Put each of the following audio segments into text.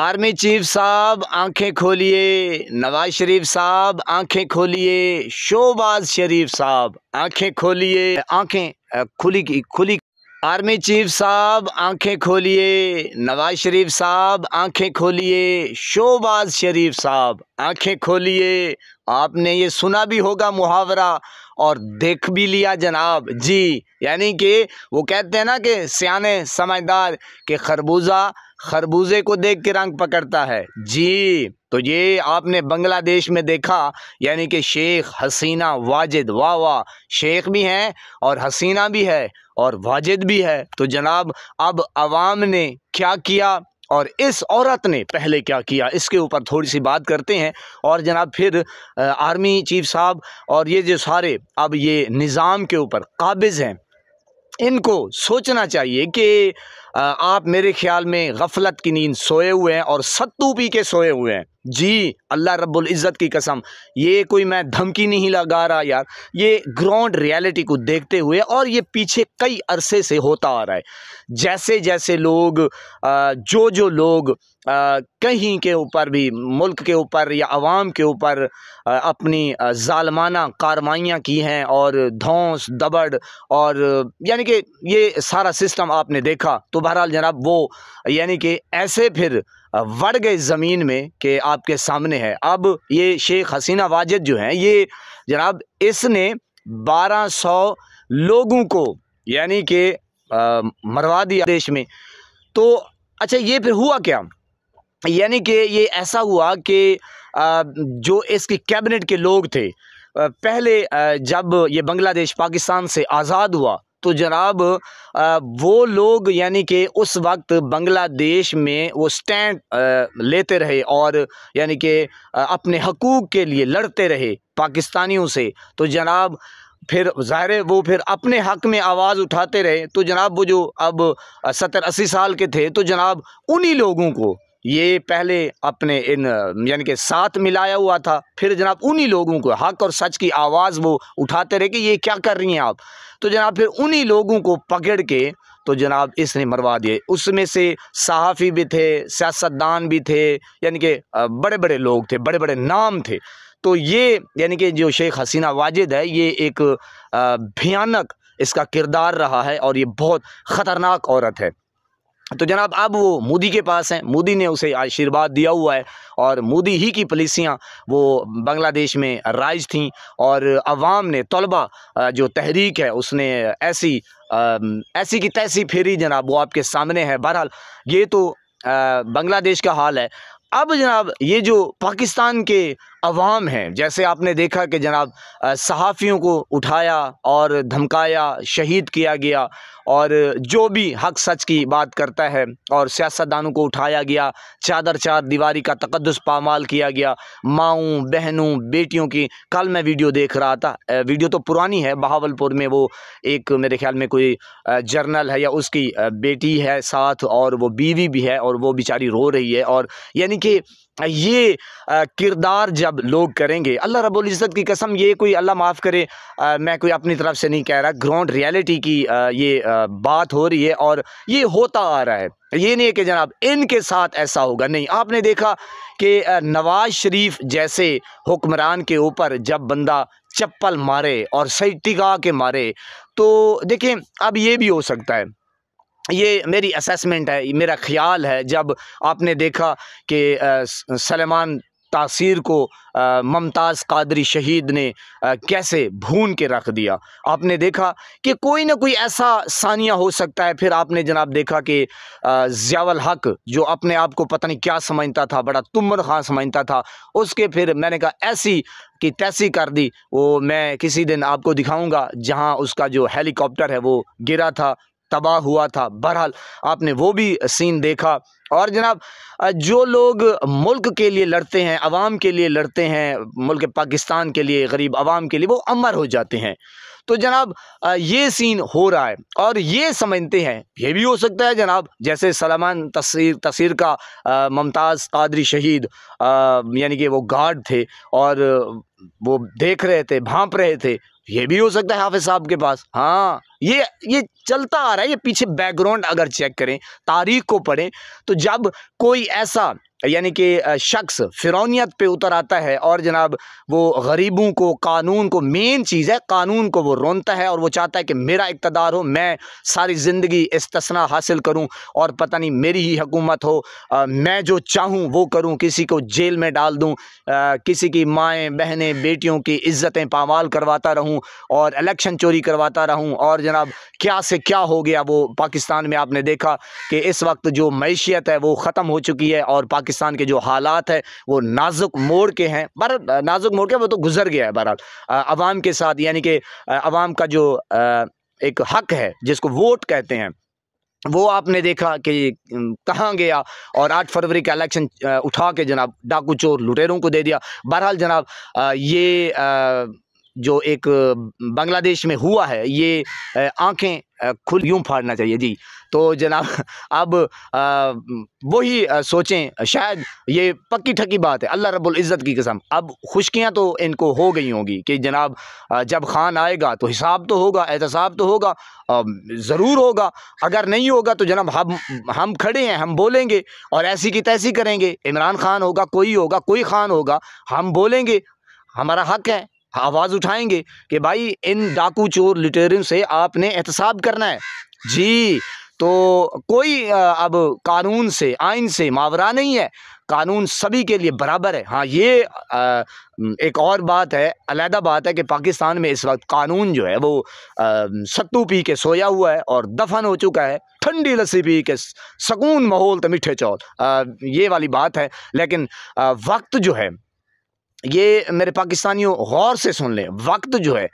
Army chief साहब आंखें खोलिए, नवाज शरीफ साहब आंखें खोलिए, शोबाज शरीफ साहब आंखें खोलिए, आंखें खुली की खुली। आर्मी चीफ साहब आंखें खोलिए, नवाज शरीफ साहब आंखें खोलिए, शोबाज शरीफ साहब आंखें खोलिए। आपने ये सुना भी होगा मुहावरा और देख भी लिया जनाब जी, यानी कि वो कहते हैं ना कि सियाने समझदार के खरबूजे को देख के रंग पकड़ता है जी। तो ये आपने बांग्लादेश में देखा, यानी कि शेख हसीना वाजिद, वाह वाह, शेख भी हैं और हसीना भी है और वाजिद भी है। तो जनाब अब अवाम ने क्या किया और इस औरत ने पहले क्या किया, इसके ऊपर थोड़ी सी बात करते हैं। और जनाब फिर आर्मी चीफ साहब और ये जो सारे अब ये निज़ाम के ऊपर काबिज़ हैं, इनको सोचना चाहिए कि आप मेरे ख्याल में गफलत की नींद सोए हुए हैं और सत्तू पी के सोए हुए हैं जी। अल्लाह रब्बुल इज़्ज़त की कसम, ये कोई मैं धमकी नहीं लगा रहा यार, ये ग्राउंड रियलिटी को देखते हुए, और ये पीछे कई अरसे से होता आ रहा है। जैसे जैसे लोग जो लोग कहीं के ऊपर भी, मुल्क के ऊपर या अवाम के ऊपर अपनी ज़ालमाना कार्रवाइयाँ की हैं और धौंस दबड़ और यानी कि ये सारा सिस्टम आपने देखा, तो बहरहाल जनाब वो यानी कि ऐसे फिर बढ़ गए ज़मीन में कि आपके सामने है। अब ये शेख हसीना वाजिद जो हैं, ये जनाब इसने 1200 लोगों को यानी कि मरवा दिया देश में। तो अच्छा, ये फिर हुआ क्या, यानी कि ये ऐसा हुआ कि जो इसकी कैबिनेट के लोग थे, पहले जब ये बांग्लादेश पाकिस्तान से आज़ाद हुआ तो जनाब वो लोग यानी कि उस वक्त बांग्लादेश में वो स्टैंड लेते रहे और यानी कि अपने हकूक़ के लिए लड़ते रहे पाकिस्तानियों से। तो जनाब फिर ज़ाहिर है वो फिर अपने हक़ में आवाज़ उठाते रहे। तो जनाब वो जो अब 70-80 साल के थे, तो जनाब उन्हीं लोगों को ये पहले अपने इन यानी कि साथ मिलाया हुआ था, फिर जनाब उन्हीं लोगों को हक और सच की आवाज़ वो उठाते रहे कि ये क्या कर रही हैं आप। तो जनाब फिर उन्हीं लोगों को पकड़ के तो जनाब इसने मरवा दिए। उसमें से सहाफ़ी भी थे, सियासतदान भी थे, यानी कि बड़े बड़े लोग थे, बड़े बड़े नाम थे। तो ये यानी कि जो शेख हसीना वाजिद है, ये एक भयानक इसका किरदार रहा है और ये बहुत ख़तरनाक औरत है। तो जनाब अब वो मोदी के पास हैं, मोदी ने उसे आशीर्वाद दिया हुआ है और मोदी ही की पॉलिसियाँ वो बांग्लादेश में राइज थीं और अवाम ने, तलबा जो तहरीक है उसने ऐसी की तैसी फेरी जनाब, वो आपके सामने है। बहरहाल ये तो बांग्लादेश का हाल है। अब जनाब ये जो पाकिस्तान के अवाम हैं, जैसे आपने देखा कि जनाब सहाफ़ियों को उठाया और धमकाया, शहीद किया गया, और जो भी हक सच की बात करता है और सियासतदानों को उठाया गया, चादर चार दीवारी का तकद्दुस पामाल किया गया, माऊँ बहनों बेटियों की। कल मैं वीडियो देख रहा था, वीडियो तो पुरानी है, बहावलपुर में वो एक मेरे ख्याल में कोई जर्नल है या उसकी बेटी है साथ और वो बीवी भी है और वो बेचारी रो रही है। और यानी कि ये किरदार जब लोग करेंगे, अल्लाह रब्बुल इज़्ज़त की कसम, ये कोई अल्लाह माफ़ करे, मैं कोई अपनी तरफ से नहीं कह रहा, ग्राउंड रियलिटी की ये बात हो रही है और ये होता आ रहा है। ये नहीं है कि जनाब इनके साथ ऐसा होगा, नहीं। आपने देखा कि नवाज शरीफ जैसे हुक्मरान के ऊपर जब बंदा चप्पल मारे और सही टिका के मारे, तो देखें अब ये भी हो सकता है, ये मेरी असेसमेंट है, मेरा ख्याल है। जब आपने देखा कि सलेमान तासीर को मुमताज़ कादरी शहीद ने कैसे भून के रख दिया, आपने देखा कि कोई ना कोई ऐसा सानिया हो सकता है। फिर आपने जनाब देखा कि ज़ियाउल हक जो अपने आप को पता नहीं क्या समझता था, बड़ा तुम्मर खां समझता था, उसके फिर मैंने कहा ऐसी कि तैसी कर दी। वो मैं किसी दिन आपको दिखाऊंगा जहां उसका जो हेलीकॉप्टर है वो गिरा था, तबाह हुआ था। बहरहाल आपने वो भी सीन देखा। और जनाब जो लोग मुल्क के लिए लड़ते हैं, अवाम के लिए लड़ते हैं, मुल्क पाकिस्तान के लिए, गरीब अवाम के लिए, वो अमर हो जाते हैं। तो जनाब ये सीन हो रहा है और ये समझते हैं, ये भी हो सकता है जनाब जैसे सलेमान तासीर का मुमताज़ कादरी शहीद यानी कि वो गार्ड थे और वो देख रहे थे, भांप रहे थे, ये भी हो सकता है हाफिज साहब के पास। हाँ, ये चलता आ रहा है। ये पीछे बैकग्राउंड अगर चेक करें, तारीख को पढ़ें, तो जब कोई ऐसा यानी कि शख्स फिरौनियत पे उतर आता है और जनाब वो गरीबों को, कानून को, मेन चीज़ है कानून को वो रोनता है और वो चाहता है कि मेरा इक़्तिदार हो, मैं सारी ज़िंदगी इस्तिस्ना हासिल करूं और पता नहीं मेरी ही हुकूमत हो, मैं जो चाहूं वो करूं, किसी को जेल में डाल दूं, किसी की माएँ बहनें बेटियों की इज़्ज़तें पामाल करवाता रहूं और इलेक्शन चोरी करवाता रहूं। और जनाब क्या से क्या हो गया वो पाकिस्तान में, आपने देखा कि इस वक्त जो मैशियत है वो ख़त्म हो चुकी है और पाकिस्तान के जो हालात है वो नाजुक मोड़ के हैं। बहरहाल नाजुक मोड़ के वो तो गुजर गया है बहरहाल अवाम के साथ, यानी कि अवाम का जो एक हक है जिसको वोट कहते हैं वो आपने देखा कि कहाँ गया। और 8 फरवरी का इलेक्शन उठा के जनाब डाकू चोर लुटेरों को दे दिया। बहरहाल जनाब ये जो एक बांग्लादेश में हुआ है ये आंखें खुल यूँ फाड़ना चाहिए जी। तो जनाब अब वही सोचें, शायद ये पक्की ठकी बात है, अल्लाह रब्बुल इज़्ज़त की कसम। अब खुशकियाँ तो इनको हो गई होंगी कि जनाब जब खान आएगा तो हिसाब तो होगा, एहतसाब तो होगा, ज़रूर होगा। अगर नहीं होगा तो जनाब हम खड़े हैं, हम बोलेंगे और ऐसी की तैसी करेंगे। इमरान खान होगा, कोई खान होगा, हम बोलेंगे, हमारा हक है, आवाज़ उठाएंगे कि भाई इन डाकू चोर लुटेरों से आपने एहतसाब करना है जी। तो कोई अब कानून से, आइन से मावरा नहीं है, कानून सभी के लिए बराबर है। हाँ, ये एक और बात है, अलहदा बात है कि पाकिस्तान में इस वक्त कानून जो है वो सत्तू पी के सोया हुआ है और दफन हो चुका है, ठंडी लस्सी पी के सकून माहौल तो मीठे चौल, ये वाली बात है। लेकिन वक्त जो है ये मेरे पाकिस्तानियों गौर से सुन लें, वक्त जो है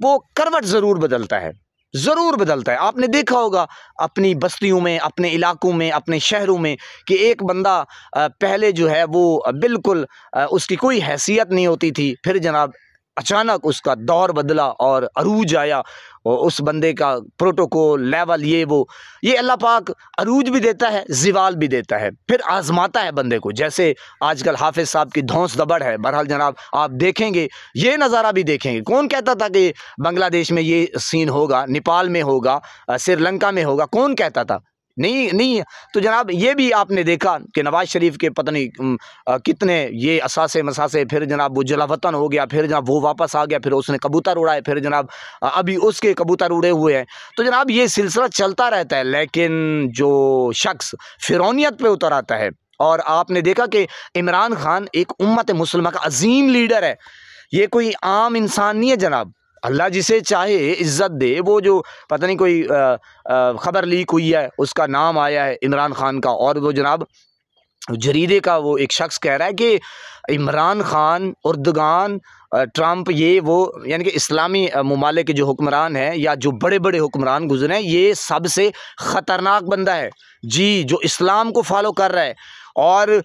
वो करवट ज़रूर बदलता है, ज़रूर बदलता है। आपने देखा होगा अपनी बस्तियों में, अपने इलाकों में, अपने शहरों में कि एक बंदा पहले जो है वो बिल्कुल उसकी कोई हैसियत नहीं होती थी, फिर जनाब अचानक उसका दौर बदला और अरूज आया और उस बंदे का प्रोटोकॉल लेवल ये अल्लाह पाक अरूज भी देता है, ज़िवाल भी देता है, फिर आजमाता है बंदे को। जैसे आजकल हाफिज़ साहब की धौंस दबड़ है। बहरहाल जनाब आप देखेंगे, ये नज़ारा भी देखेंगे। कौन कहता था कि बांग्लादेश में ये सीन होगा, नेपाल में होगा, श्रीलंका में होगा, कौन कहता था? नहीं। तो जनाब ये भी आपने देखा कि नवाज शरीफ के पता नहीं कितने ये असासे मसासे, फिर जनाब वो जलावतन हो गया, फिर जनाब वो वापस आ गया, फिर उसने कबूतर उड़ाए, फिर जनाब अभी उसके कबूतर उड़े हुए हैं। तो जनाब ये सिलसिला चलता रहता है। लेकिन जो शख्स फिरौनियत पे उतर आता है, और आपने देखा कि इमरान खान एक उम्मत मुस्लिमा का अजीम लीडर है, ये कोई आम इंसान नहीं है जनाब। अल्लाह जिसे चाहे इज़्ज़त दे। वो जो पता नहीं कोई ख़बर लीक हुई है, उसका नाम आया है इमरान खान का, और वो जनाब जरीदे का वो एक शख्स कह रहा है कि इमरान खान, उर्दगान, ट्रंप, ये वो यानी कि इस्लामी ममालिक के जो हुक्मरान हैं या जो बड़े बड़े हुक्मरान गुजरे हैं, ये सबसे ख़तरनाक बंदा है जी, जो इस्लाम को फॉलो कर रहा है। और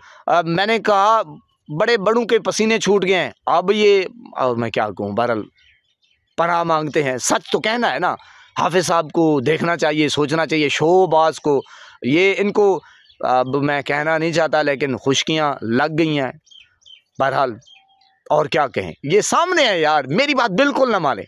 मैंने कहा बड़े बड़ों के पसीने छूट गए हैं अब ये, और मैं क्या कहूँ, बहरहाल पनाह मांगते हैं। सच तो कहना है ना, हाफिज़ साहब को देखना चाहिए, सोचना चाहिए, शोबाज को, ये इनको अब मैं कहना नहीं चाहता लेकिन खुशकियाँ लग गई हैं। बहरहाल और क्या कहें, ये सामने है यार, मेरी बात बिल्कुल ना माने।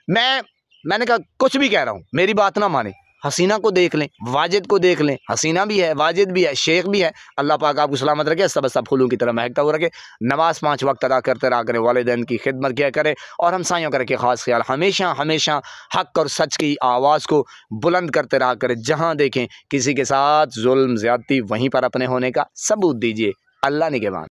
मैंने कहा कुछ भी कह रहा हूँ, मेरी बात ना माने। हसीना को देख लें, वाजिद को देख लें, हसीना भी है, वाजिद भी है, शेख भी है। अल्लाह पाक आपको सलामत रखे, सब फूलों की तरह महकता हुआ रखे। नमाज 5 वक्त अदा करते रहा करें, वालिदैन की खिदमत किया करें, और हमसायों का रखे ख़ास ख्याल। हमेशा हमेशा हक़ और सच की आवाज़ को बुलंद करते रहा करें। जहाँ देखें किसी के साथ जुल्म ज़्यादती, वहीं पर अपने होने का सबूत दीजिए। अल्लाह निगहबान।